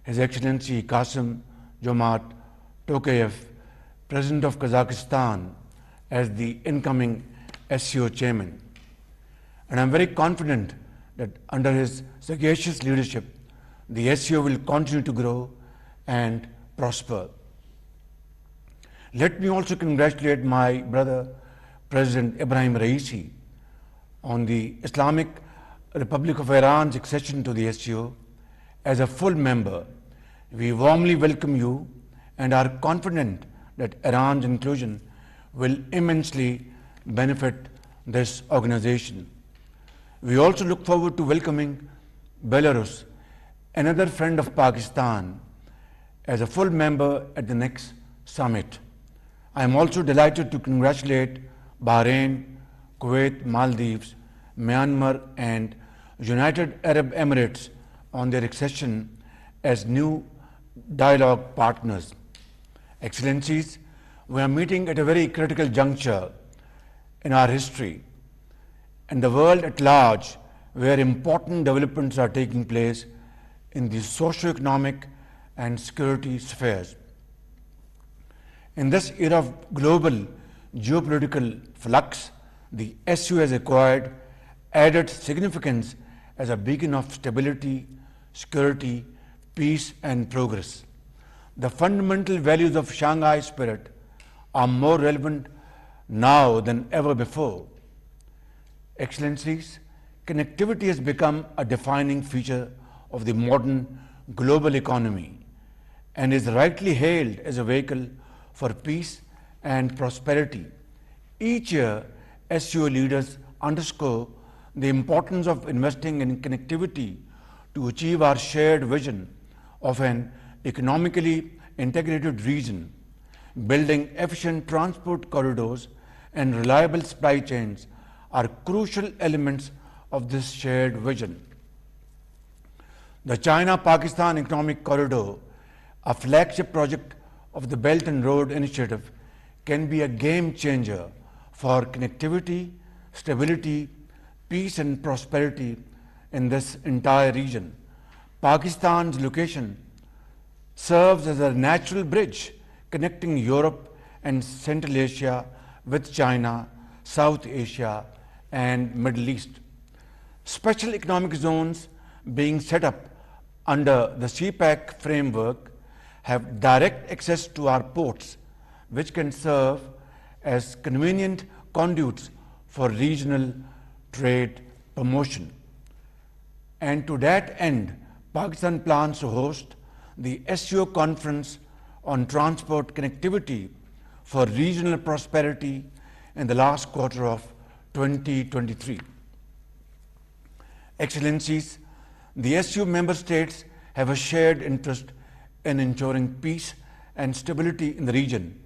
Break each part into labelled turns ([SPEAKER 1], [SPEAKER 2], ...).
[SPEAKER 1] His Excellency Qasim Jomart Tokayev, President of Kazakhstan, as the incoming SCO chairman. And I'm very confident that under his sagacious leadership, the SCO will continue to grow and prosper. Let me also congratulate my brother, President Ibrahim Raisi, on the Islamic Republic of Iran's accession to the SCO as a full member. We warmly welcome you and are confident that Iran's inclusion will immensely benefit this organization. We also look forward to welcoming Belarus, another friend of Pakistan, as a full member at the next summit. I am also delighted to congratulate Bahrain, Kuwait, Maldives, Myanmar, and United Arab Emirates on their accession as new dialogue partners. Excellencies, we are meeting at a very critical juncture in our history and the world at large, where important developments are taking place in the socio-economic and security spheres. In this era of global geopolitical flux, the SCO has acquired added significance as a beacon of stability, security, peace, and progress. The fundamental values of Shanghai spirit are more relevant now than ever before. Excellencies, connectivity has become a defining feature of the modern global economy and is rightly hailed as a vehicle for peace and prosperity. Each year, SCO leaders underscore the importance of investing in connectivity to achieve our shared vision of an economically integrated region. Building efficient transport corridors and reliable supply chains are crucial elements of this shared vision. The China-Pakistan Economic Corridor, a flagship project of the Belt and Road Initiative, can be a game changer for connectivity, stability, peace and prosperity in this entire region. Pakistan's location serves as a natural bridge connecting Europe and Central Asia with China, South Asia, and Middle East. Special economic zones being set up under the CPEC framework have direct access to our ports, which can serve as convenient conduits for regional trade promotion. And to that end, Pakistan plans to host the SCO Conference on Transport Connectivity for Regional Prosperity in the last quarter of 2023. Excellencies, the SCO member states have a shared interest in ensuring peace and stability in the region,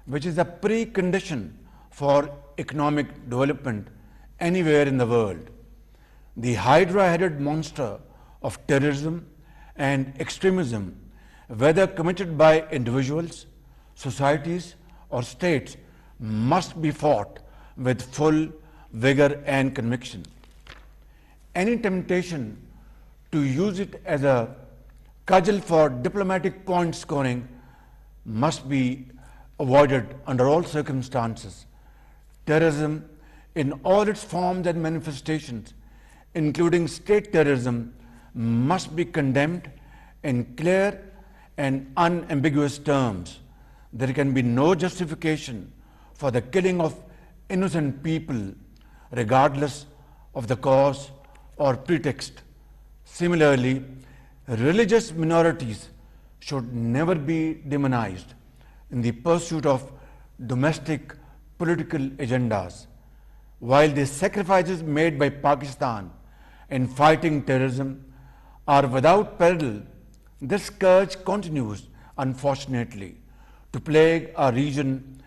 [SPEAKER 1] which is a precondition for economic development anywhere in the world. The hydra-headed monster of terrorism and extremism, whether committed by individuals, societies, or states, must be fought with full vigor and conviction. Any temptation to use it as a cudgel for diplomatic point scoring must be avoided under all circumstances. Terrorism in all its forms and manifestations, including state terrorism, must be condemned in clear and unambiguous terms. There can be no justification for the killing of innocent people, regardless of the cause or pretext. Similarly, religious minorities should never be demonized in the pursuit of domestic political agendas. While the sacrifices made by Pakistan in fighting terrorism are without parallel, this scourge continues, unfortunately, to plague our region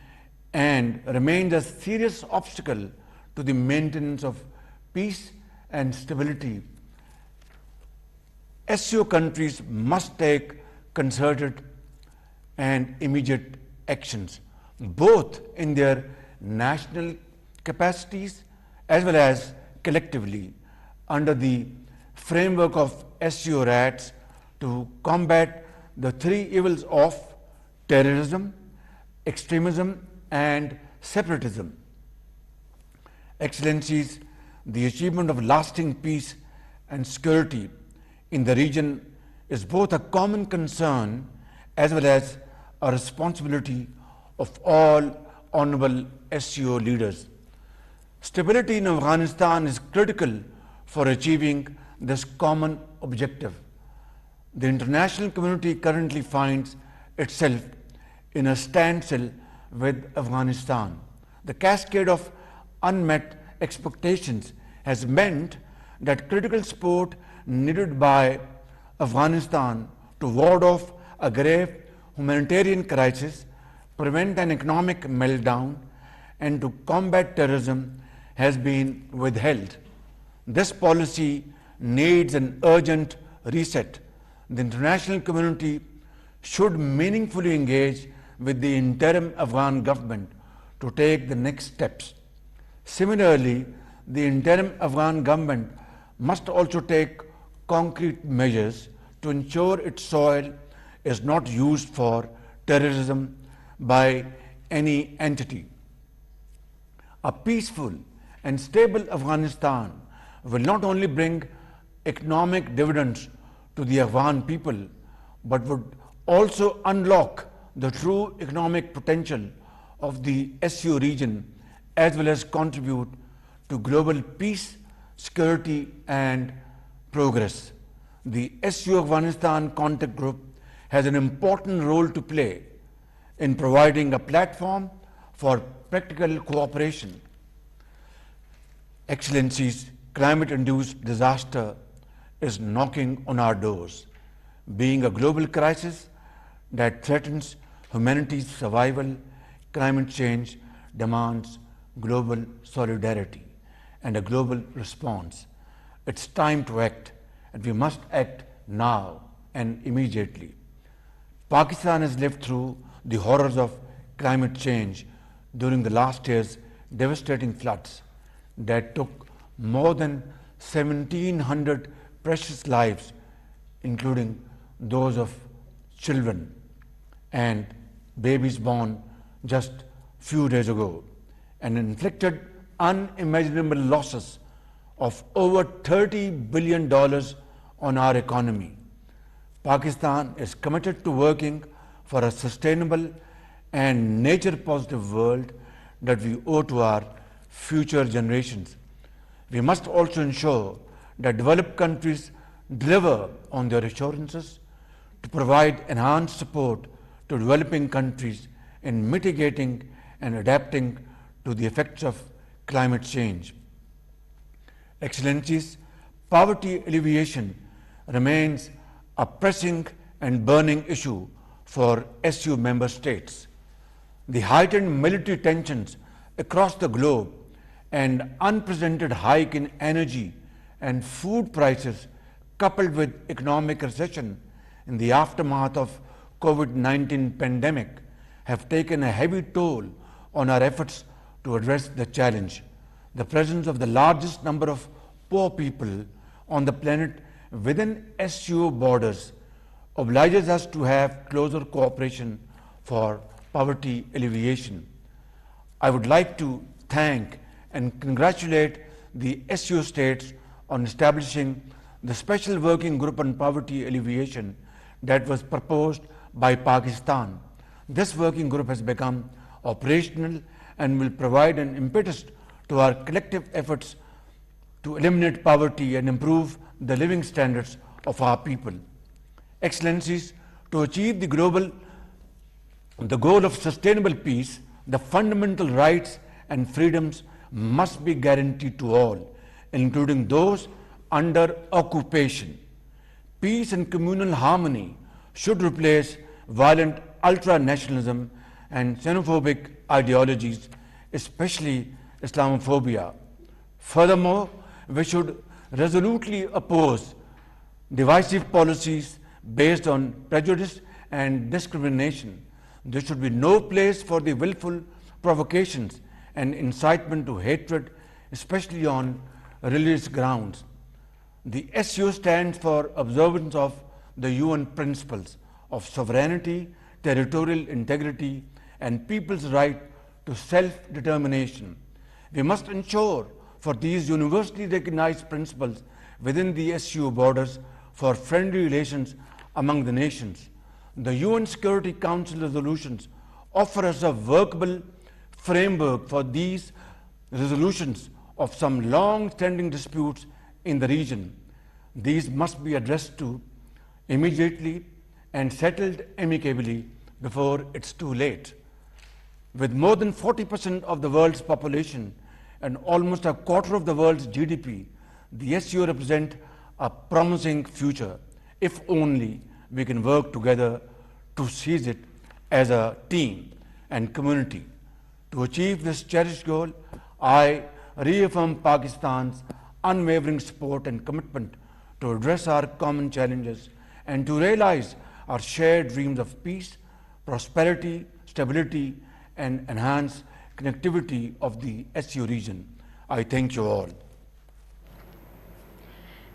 [SPEAKER 1] and remains a serious obstacle to the maintenance of peace and stability. SCO countries must take concerted and immediate actions, both in their national capacities as well as collectively under the framework of SCO RATs to combat the three evils of terrorism, extremism, and separatism. Excellencies, the achievement of lasting peace and security in the region is both a common concern as well as a responsibility of all honorable SCO leaders. Stability in Afghanistan is critical for achieving this common objective. The international community currently finds itself in a standstill with Afghanistan. The cascade of unmet expectations has meant that critical support needed by Afghanistan to ward off a grave humanitarian crisis, prevent an economic meltdown, and to combat terrorism has been withheld. This policy needs an urgent reset. The international community should meaningfully engage with the interim Afghan government to take the next steps. Similarly, the interim Afghan government must also take concrete measures to ensure its soil is not used for terrorism by any entity. A peaceful and stable Afghanistan will not only bring economic dividends to the Afghan people, but would also unlock the true economic potential of the SCO region as well as contribute to global peace, security, and progress. The SCO Afghanistan Contact Group has an important role to play in providing a platform for practical cooperation. Excellencies, climate-induced disaster is knocking on our doors. Being a global crisis that threatens humanity's survival, climate change demands global solidarity and a global response. It's time to act, and we must act now and immediately. Pakistan has lived through the horrors of climate change during the last year's devastating floods that took more than 1,700 precious lives, including those of children and babies born just few days ago, and inflicted unimaginable losses of over $30 billion on our economy. Pakistan is committed to working for a sustainable and nature-positive world that we owe to our future generations. We must also ensure that developed countries deliver on their assurances to provide enhanced support to developing countries in mitigating and adapting to the effects of climate change. Excellencies, poverty alleviation remains a pressing and burning issue for SCO member states. The heightened military tensions across the globe and unprecedented hike in energy and food prices, coupled with economic recession in the aftermath of COVID-19 pandemic, have taken a heavy toll on our efforts to address the challenge. The presence of the largest number of poor people on the planet within SCO borders obliges us to have closer cooperation for poverty alleviation. I would like to thank and congratulate the SCO states on establishing the Special Working Group on Poverty Alleviation that was proposed by Pakistan. This working group has become operational and will provide an impetus to our collective efforts to eliminate poverty and improve the living standards of our people. Excellencies, to achieve the goal of sustainable peace, the fundamental rights and freedoms must be guaranteed to all, including those under occupation. Peace and communal harmony should replace violent ultra-nationalism and xenophobic ideologies, especially Islamophobia. Furthermore, we should resolutely oppose divisive policies based on prejudice and discrimination. There should be no place for the willful provocations and incitement to hatred, especially on religious grounds. The SCO stands for observance of the UN principles of sovereignty, territorial integrity, and people's right to self-determination. We must ensure for these universally recognized principles within the SCO borders for friendly relations among the nations. The UN Security Council resolutions offer us a workable framework for these resolutions of some long-standing disputes in the region. These must be addressed to immediately and settled amicably before it's too late. With more than 40% of the world's population and almost a quarter of the world's GDP, the SCO represents a promising future if only we can work together to seize it as a team and community. To achieve this cherished goal, I reaffirm Pakistan's unwavering support and commitment to address our common challenges and to realize our shared dreams of peace, prosperity, stability, and enhanced connectivity of the SCO region. I thank you all.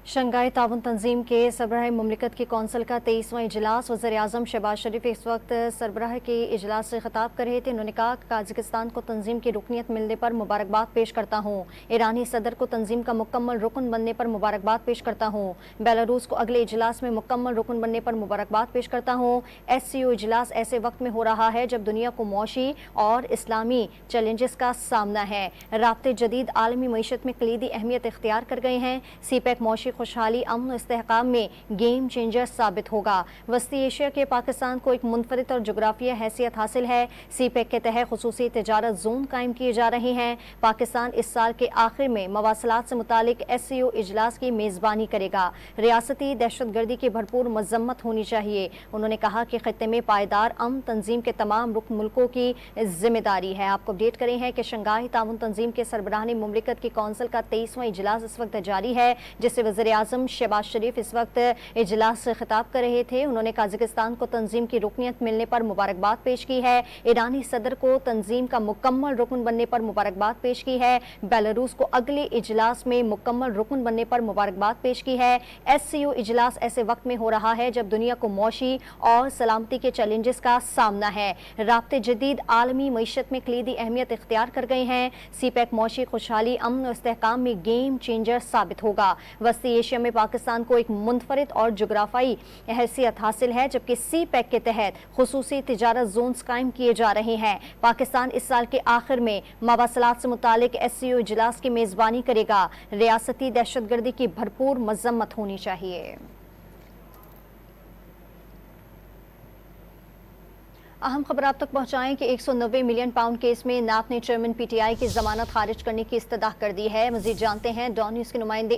[SPEAKER 2] Shanghai ताउन तंजीम के सरबराह मुमलिकत की council का 23वां इजलास वज़ीर आज़म शहबाज शरीफ इस वक्त सरबराह के इजलास से खिताब कर रहे थे। उन्होंने कहा कि काज़ाकिस्तान को तंजीम की रुकनीत मिलने पर मुबारकबाद पेश करता हूँ। ईरानी सदर को तंजीम का मुकम्मल रुकन बनने पर मुबारकबाद पेश करता हूँ। बेलारूस को अगले इजलास में मुकम्मल रुकन बनने पर मुबारकबाद पेश करता हूँ। SCO इजलास ऐसे वक्त में हो रहा है जब दुनिया को मौशी और इस्लामी चैलेंजेस का सामना है। राब्ते जदीद आलमी मईशत में कलीदी अहमियत इख्तियार कर गए हैं। CPEC मौशी खुशहाली अमन और इस्तेहकाम में गेम चेंजर साबित होगा। वस्ती एशिया के पाकिस्तान को एक मुनफरिद और जोग्राफिया हैसियत हासिल है। CPEC के तहत खुसूसी तिजारत जोन कायम किए जा रहे हैं। पाकिस्तान इस साल के आखिर में मवासलात से मुतालिक SCO इजलास की मेज़बानी करेगा। रियासती दहशतगर्दी की भरपूर मजम्मत होनी चाहिए। उन्होंने कहा कि खत्ते में पायदार अमन तंजीम के तमाम रुकन मुल्कों की जिम्मेदारी है। आपको अपडेट करें हैं कि शंघाई ताउन तंजीम के सरबराहानी मुमलिकत की कौंसिल का 23वां इजलास इस वक्त जारी है, जिससे वज़ीर आज़म शहबाज शरीफ इस वक्त इजलास से खिताब कर रहे थे। उन्होंने काज़ाकिस्तान को तंजीम की रुकनीत मिलने पर मुबारकबाद पेश की है। ईरानी सदर को तंजीम का मुकम्मल रुकन बनने पर मुबारकबाद पेश की है। बेलारूस को अगले इजलास में मुकम्मल रुकन बनने पर मुबारकबाद पेश की है। SCO इजलास ऐसे वक्त में हो रहा है जब दुनिया को मौशी और सलामती के चैलेंजेस का सामना है। राब्ते जदीद आलमी मईशत में कलीदी अहमियत इख्तियार कर गए हैं। CPEC मौशी खुशहाली अमन और इस्तेहकाम में गेम चेंजर साबित होगा। वस्ती एशिया में पाकिस्तान को एक मुनफरिद और जोग्राफाई हैसियत हासिल है, जबकि CPEC के तहत खुसूसी तिजारत जोन्स कायम किए जा रहे हैं। पाकिस्तान इस साल के आखिर में मवासलात से मुतालिक SCO इजलास की मेज़बानी करेगा। रियासती दहशतगर्दी की भरपूर मजम्मत होनी चाहिए। अहम खबर आप तक पहुंचाएं कि 190 मिलियन पाउंड केस में नाप ने चेयरमैन PTI की जमानत खारिज करने की इस्तदा कर दी है। मजीद जानते हैं डॉन न्यूज़ के नुमाइंदे